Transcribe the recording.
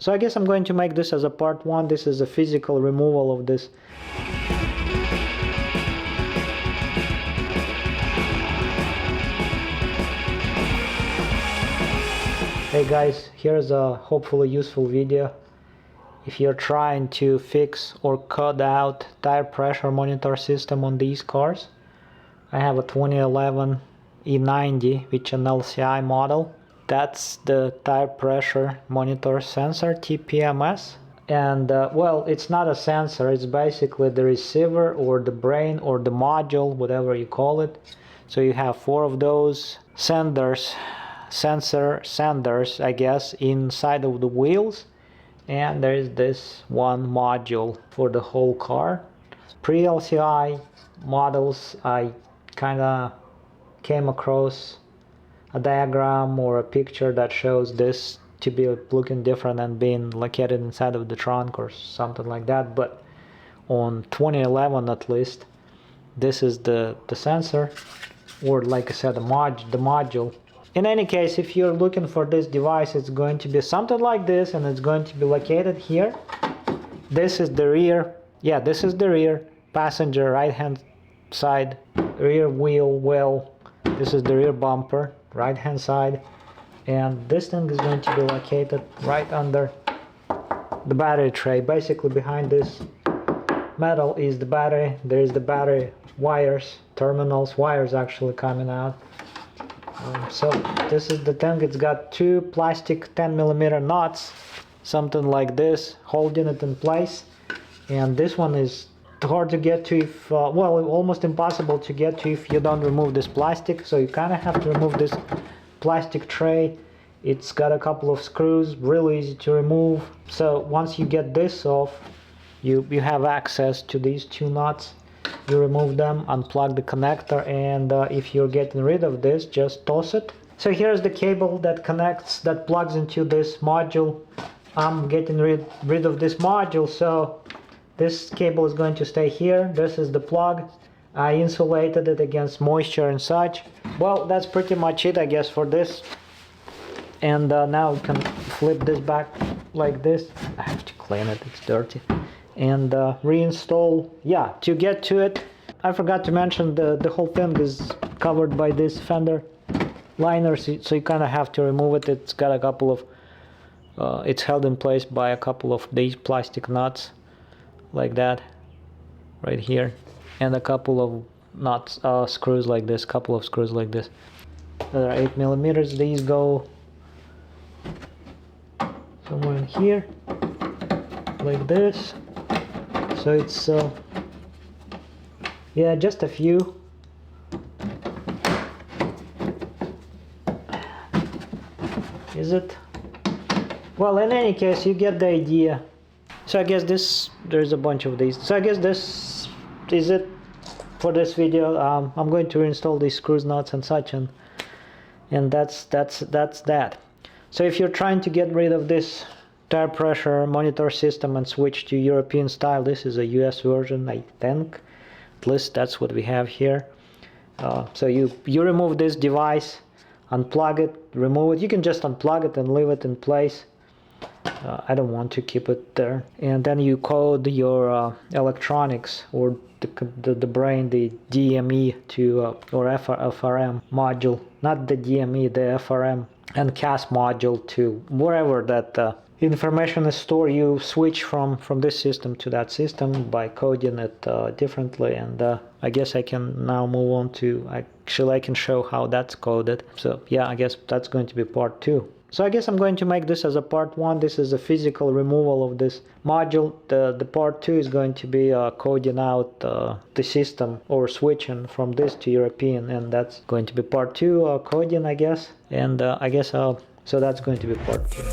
So I guess I'm going to make this as a part 1. This is a physical removal of this. Hey guys, here's a hopefully useful video. If you're trying to fix or cut out tire pressure monitor system on these cars, I have a 2011 E90 which an LCI model. That's the tire pressure monitor sensor, TPMS. And well, it's not a sensor, it's basically the receiver or the brain or the module, whatever you call it. So you have 4 of those sensors, I guess, inside of the wheels, and there is this one module for the whole car. Pre-LCI models, I kind of came across a diagram or a picture that shows this to be looking different and being located inside of the trunk or something like that, but on 2011 at least, this is the sensor, or like I said, the module. In any case, if you're looking for this device, it's going to be something like this, and it's going to be located here. This is the rear, this is the rear passenger right hand side, rear wheel well. This is the rear bumper, right hand side, and this thing is going to be located right under the battery tray. Basically behind this metal is the battery. There is the battery wires, terminals, wires actually coming out. So this is the thing. It's got 2 plastic 10mm nuts, something like this, holding it in place. And this one is hard to get to if, well, almost impossible to get to if you don't remove this plastic. So you kind of have to remove this plastic tray. It's got a couple of screws, really easy to remove. So once you get this off, you have access to these 2 nuts. You remove them, unplug the connector, and if you're getting rid of this, just toss it. So here's the cable that connects, that plugs into this module. I'm getting rid of this module, so this cable is going to stay here. This is the plug. I insulated it against moisture and such. Well, that's pretty much it, I guess, for this. And now we can flip this back like this. I have to clean it, it's dirty. And reinstall. To get to it, I forgot to mention the whole thing is covered by this fender liner, so you kind of have to remove it. It's got a couple of it's held in place by a couple of these plastic nuts like that right here, and a couple of nuts, screws like this, couple of screws like this. There are 8mm. These go somewhere in here like this. So it's just a few. Is it? Well, in any case, you get the idea. So I guess there's a bunch of these. So I guess this is it for this video. I'm going to reinstall these screws, nuts and such, and that's that. So if you're trying to get rid of this tire pressure monitor system and switch to European style, this is a US version, I think. At least that's what we have here. So you remove this device, unplug it, remove it. You can just unplug it and leave it in place. I don't want to keep it there. And then you code your electronics or the brain, the DME to or FRM module, not the DME, the FRM and CAS module to wherever that information is stored. You switch from this system to that system by coding it differently, and I guess I can now move on to, actually I can show how that's coded. So yeah, I guess that's going to be part 2. So I guess I'm going to make this as a part 1. This is a physical removal of this module. The part 2 is going to be coding out the system or switching from this to European, and that's going to be part 2, coding, I guess. And I guess so that's going to be part 2.